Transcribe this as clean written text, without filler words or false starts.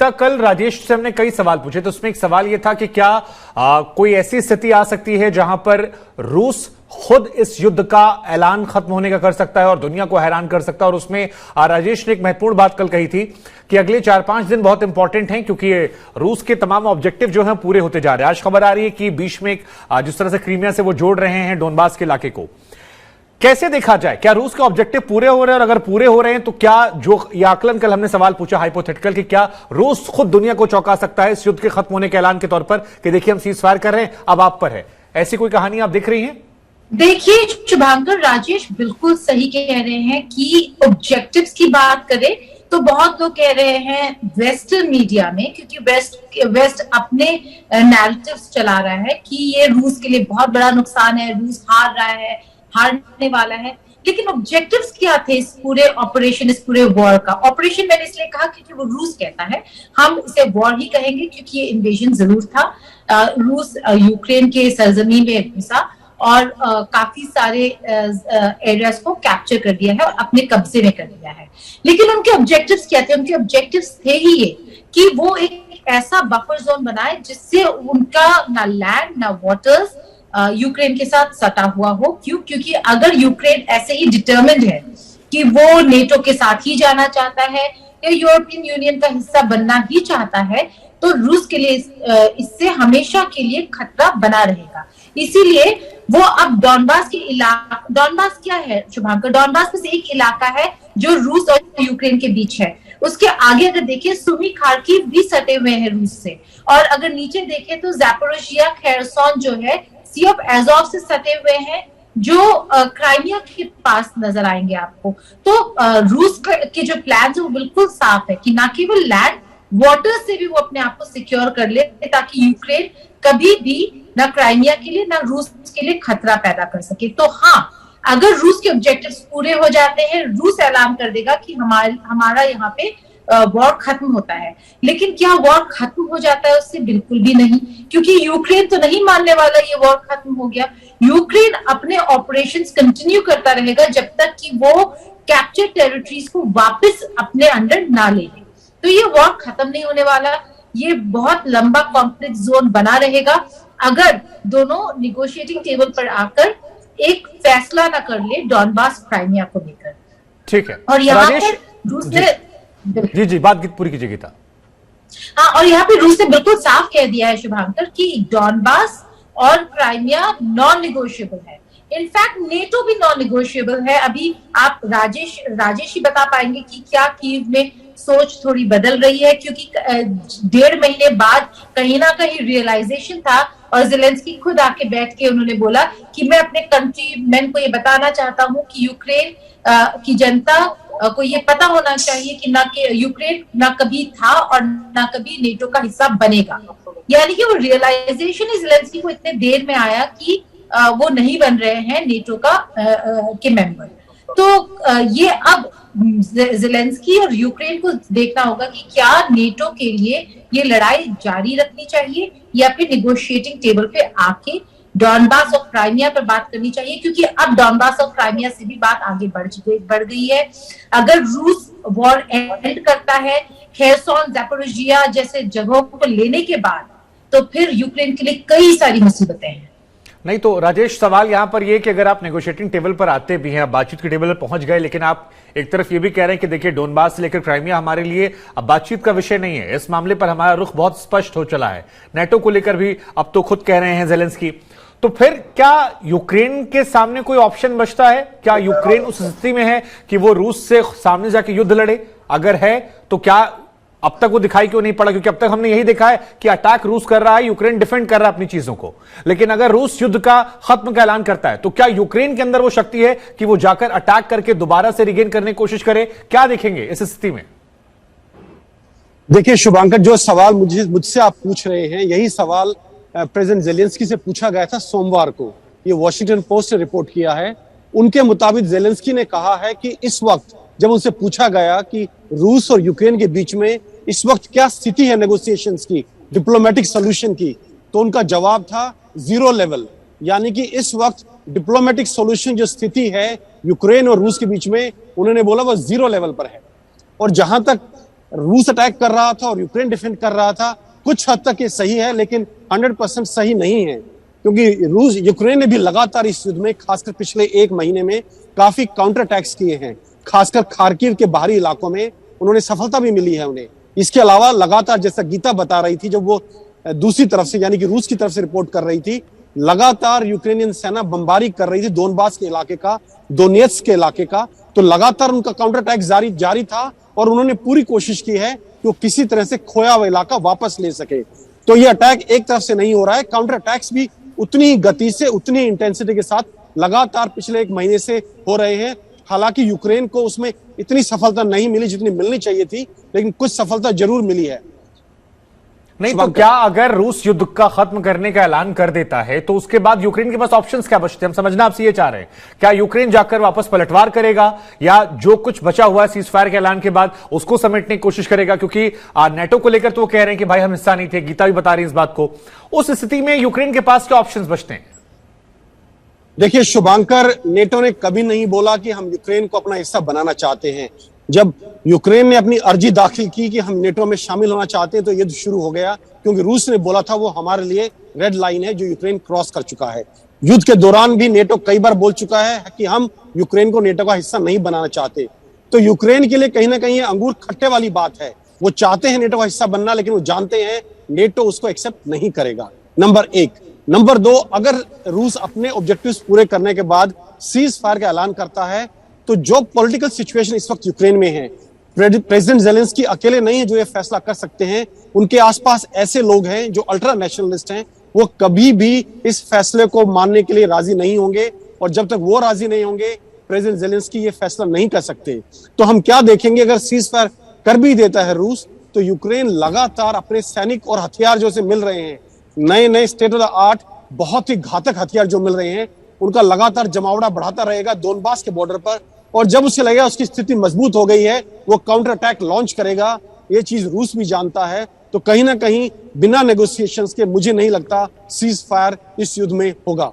गीता, कल राजेश से हमने कई सवाल पूछे, तो उसमें एक सवाल यह था कि क्या कोई ऐसी स्थिति आ सकती है जहां पर रूस खुद इस युद्ध का ऐलान खत्म होने का कर सकता है और दुनिया को हैरान कर सकता है। और उसमें राजेश ने एक महत्वपूर्ण बात कल कही थी कि अगले 4-5 दिन बहुत इंपॉर्टेंट हैं, क्योंकि रूस के तमाम ऑब्जेक्टिव जो हैं पूरे होते जा रहे हैं। आज खबर आ रही है कि बीच में जिस तरह से क्रीमिया से वो जोड़ रहे हैं डोनबास के इलाके को, कैसे देखा जाए? क्या रूस के ऑब्जेक्टिव पूरे हो रहे हैं? और अगर पूरे हो रहे हैं तो क्या जो ये आकलन कल हमने सवाल पूछा हाइपोथेटिकल कि क्या रूस खुद दुनिया को चौंका सकता है इस युद्ध के खत्म होने के ऐलान के तौर पर कि देखिए हम सीज फायर कर रहे हैं, अब आप पर है, ऐसी कोई कहानी आप दिख रही है? देखिए शुभांकर, राजेश बिल्कुल सही कह रहे हैं कि ऑब्जेक्टिव्स की बात करें तो बहुत लोग कह रहे हैं वेस्टर्न मीडिया में, क्योंकि वेस्ट अपने नैरेटिव्स चला रहा है कि ये रूस के लिए बहुत बड़ा नुकसान है, रूस हार रहा है, हारने वाला है। लेकिन ऑब्जेक्टिव्स क्या थे इस पूरे ऑपरेशन, इस पूरे वॉर का? ऑपरेशन मैंने इसलिए कहा क्योंकि वो रूस कहता है, हम इसे वॉर ही कहेंगे क्योंकि ये इन्वेजन जरूर था। रूस यूक्रेन के सरजमीन में घुसा और काफी सारे एरियाज को कैप्चर कर दिया है और अपने कब्जे में कर दिया है। लेकिन उनके ऑब्जेक्टिव्स क्या थे? उनके ऑब्जेक्टिव्स थे ही ये कि वो एक ऐसा बफर जोन बनाए जिससे उनका ना लैंड ना वाटर्स यूक्रेन के साथ सटा हुआ हो। क्यों? क्योंकि अगर यूक्रेन ऐसे ही डिटर्मिन्ड है कि वो नेटो के साथ ही जाना चाहता है या यूरोपियन यूनियन का हिस्सा बनना ही चाहता है, तो रूस के लिए इससे हमेशा के लिए खतरा बना रहेगा। इसीलिए वो अब डॉनबास के इलाका, डॉनबास क्या है शुभांकर? डॉनबास में से एक इलाका है जो रूस और यूक्रेन के बीच है। उसके आगे अगर देखें सुमी खार्किव भी सटे हुए हैं रूस से, और अगर नीचे देखें तो ज़ैपोरिज़िया, खेरसोन जो है सी ऑफ एज़ोव से सटे हुए हैं, जो क्राइमिया के पास नजर आएंगे आपको। तो रूस के जो प्लान है वो बिल्कुल साफ है कि ना केवल लैंड, वाटर से भी वो अपने आप को सिक्योर कर ले, ताकि यूक्रेन कभी भी ना क्राइमिया के लिए ना रूस के लिए खतरा पैदा कर सके। तो हाँ, अगर रूस के ऑब्जेक्टिव्स पूरे हो जाते हैं, रूस ऐलान कर देगा कि हमारा यहाँ पे वॉर खत्म होता है। लेकिन क्या वॉर खत्म हो जाता है उससे? बिल्कुल भी नहीं, क्योंकि यूक्रेन तो नहीं मानने वाला ये वॉर खत्म हो गया। यूक्रेन अपने ऑपरेशंस कंटिन्यू करता रहेगा जब तक कि वो कैप्चर टेरिटरीज को वापस अपने अंडर ना ले ले। तो ये वॉर खत्म नहीं होने वाला, ये बहुत लंबा कॉन्फ्लिक्ट जोन बना रहेगा अगर दोनों निगोशिएटिंग टेबल पर आकर एक फैसला ना कर ले डॉनबास क्राइमिया को लेकर। ठीक है, और यहाँ पर रूस ने जी बात पूरी कीजिए गीता। हाँ, और यहाँ पे रूस ने बिल्कुल साफ कह दिया है शुभांकर कि डॉनबास और क्राइमिया नॉन निगोशिएबल है। इनफैक्ट नेटो भी नॉन निगोशिएबल है। अभी आप राजेश ही बता पाएंगे कि क्या कीव में सोच थोड़ी बदल रही है, क्योंकि 1.5 महीने बाद कहीं ना कहीं रियलाइजेशन था और ज़ेलेंस्की खुद आके बैठ के उन्होंने बोला कि मैं अपने कंट्रीमैन को ये बताना चाहता हूँ कि यूक्रेन की जनता को ये पता होना चाहिए कि यूक्रेन ना कभी था और ना कभी नेटो का हिस्सा बनेगा। यानी कि वो रियलाइजेशन ज़ेलेंस्की को इतने देर में आया कि वो नहीं बन रहे हैं नेटो के मेंबर। तो ये अब ज़ेलेंस्की और यूक्रेन को देखना होगा कि क्या नेटो के लिए ये लड़ाई जारी रखनी चाहिए या फिर निगोशिएटिंग टेबल पे आके डॉनबास और क्राइमिया पर बात करनी चाहिए, क्योंकि अब डॉनबास और क्राइमिया से भी बात आगे बढ़ गई है। अगर रूस वॉर एंड करता है खेरसोन, ज़ैपोरिज़िया जैसे जगहों को लेने के बाद, तो फिर यूक्रेन के लिए कई सारी मुसीबतें हैं। नहीं तो राजेश, सवाल यहां पर यह कि अगर आप नेगोशिएटिंग टेबल पर आते भी हैं, बातचीत के टेबल पर पहुंच गए, लेकिन आप एक तरफ ये भी कह रहे हैं कि देखिए डोनबास से लेकर क्राइमिया हमारे लिए अब बातचीत का विषय नहीं है, इस मामले पर हमारा रुख बहुत स्पष्ट हो चला है। नेटो को लेकर भी अब तो खुद कह रहे हैं ज़ेलेंस्की। तो फिर क्या यूक्रेन के सामने कोई ऑप्शन बचता है? क्या यूक्रेन उस स्थिति में है कि वो रूस से सामने जाके युद्ध लड़े? अगर है तो क्या अब तक वो दिखाई क्यों नहीं पड़ा? क्योंकि अब तक हमने यही देखा है कि अटैक रूस कर रहा है, यूक्रेन डिफेंड कर रहा है अपनी चीजों को। लेकिन अगर रूस युद्ध का खत्म का ऐलान करता है तो क्या यूक्रेन के अंदर वो शक्ति है कि वो जाकर अटैक करके दोबारा से रिगेन करने की कोशिश करे? क्या देखेंगे इस स्थिति में? देखिए शुभांकर, जो सवाल मुझसे आप पूछ रहे हैं, यही सवाल प्रेसिडेंट ज़ेलेंस्की से पूछा गया था सोमवार को। ये वॉशिंगटन पोस्ट ने रिपोर्ट किया है। उनके मुताबिक ज़ेलेंस्की ने कहा है कि इस वक्त जब उनसे पूछा गया कि रूस और यूक्रेन के बीच में इस वक्त क्या स्थिति है नेगोशिएशंस की, डिप्लोमेटिक सोल्यूशन की, तो उनका जवाब था 0 लेवल। यानी कि इस वक्त डिप्लोमेटिक सोल्यूशन जो स्थिति है यूक्रेन और रूस के बीच में, उन्होंने बोला वो 0 लेवल पर है। और जहां तक रूस अटैक कर रहा था और यूक्रेन डिफेंड कर रहा था, कुछ हद तक ये सही है, लेकिन 100% सही नहीं है, क्योंकि यूक्रेन ने भी लगातार इस युद्ध में, खासकर पिछले एक महीने में, काफी काउंटर अटैक्स किए हैं। खासकर खार्किव के बाहरी इलाकों में उन्होंने सफलता भी मिली है उन्हें। इसके अलावा लगातार, जैसा गीता बता रही थी, जब वो दूसरी तरफ से यानी कि रूस की तरफ से रिपोर्ट कर रही थी, लगातार यूक्रेनियन सेना बमबारी कर रही थी दोनबास के इलाके का, दोनेत्स्क के इलाके का। तो लगातार उनका काउंटर अटैक जारी था और उन्होंने पूरी कोशिश की है कि वो किसी तरह से खोया हुआ इलाका वापस ले सके। तो ये अटैक एक तरफ से नहीं हो रहा है, काउंटर अटैक्स भी उतनी गति से, उतनी इंटेंसिटी के साथ लगातार पिछले एक महीने से हो रहे हैं। हालांकि यूक्रेन को उसमें इतनी सफलता नहीं मिली जितनी मिलनी चाहिए थी, लेकिन कुछ सफलता जरूर मिली है। नहीं तो क्या अगर रूस युद्ध का खत्म करने का ऐलान कर देता है तो उसके बाद यूक्रेन के पास ऑप्शंस क्या बचते हैं? हम समझना आपसे ये चाह रहे हैं, क्या यूक्रेन जाकर वापस पलटवार करेगा या जो कुछ बचा हुआ है सीज फायर के ऐलान के बाद उसको समेटने की कोशिश करेगा? क्योंकि नेटो को लेकर तो वो कह रहे हैं कि भाई हम हिस्सा नहीं थे, गीता भी बता रही है इस बात को। उस स्थिति में यूक्रेन के पास क्या ऑप्शंस बचते हैं? देखिए शुभांकर, नेटो ने कभी नहीं बोला कि हम यूक्रेन को अपना हिस्सा बनाना चाहते हैं। जब यूक्रेन ने अपनी अर्जी दाखिल की कि हम नेटो में शामिल होना चाहते हैं, तो युद्ध शुरू हो गया, क्योंकि रूस ने बोला था वो हमारे लिए रेड लाइन है जो यूक्रेन क्रॉस कर चुका है। युद्ध के दौरान भी नेटो कई बार बोल चुका है कि हम यूक्रेन को नेटो का हिस्सा नहीं बनाना चाहते। तो यूक्रेन के लिए कहीं ना कहीं अंगूर खट्टे वाली बात है। वो चाहते हैं नेटो का हिस्सा बनना, लेकिन वो जानते हैं नेटो उसको एक्सेप्ट नहीं करेगा, नंबर एक। नंबर दो, अगर रूस अपने ऑब्जेक्टिव्स पूरे करने के बाद सीज फायर का ऐलान करता है, तो जो पॉलिटिकल सिचुएशन इस वक्त यूक्रेन में है, प्रेसिडेंट जेलेंस्की अकेले नहीं है जो ये फैसला कर सकते हैं। उनके आसपास ऐसे लोग हैं जो अल्ट्रा नेशनलिस्ट हैं, वो कभी भी इस फैसले को मानने के लिए राजी नहीं होंगे, और जब तक वो राजी नहीं होंगे प्रेसिडेंट जेलेंस्की ये फैसला नहीं कर सकते। तो हम क्या देखेंगे, अगर सीज फायर कर भी देता है रूस, तो यूक्रेन लगातार अपने सैनिक और हथियार जो से मिल रहे हैं, नए नए स्टेट ऑफ द आर्ट बहुत ही घातक हथियार जो मिल रहे हैं, उनका लगातार जमावड़ा बढ़ाता रहेगा दोनबास के बॉर्डर पर। और जब उसे लगेगा उसकी स्थिति मजबूत हो गई है, वो काउंटर अटैक लॉन्च करेगा। ये चीज रूस भी जानता है। तो कहीं ना कहीं बिना नेगोशिएशंस के मुझे नहीं लगता सीज फायर इस युद्ध में होगा।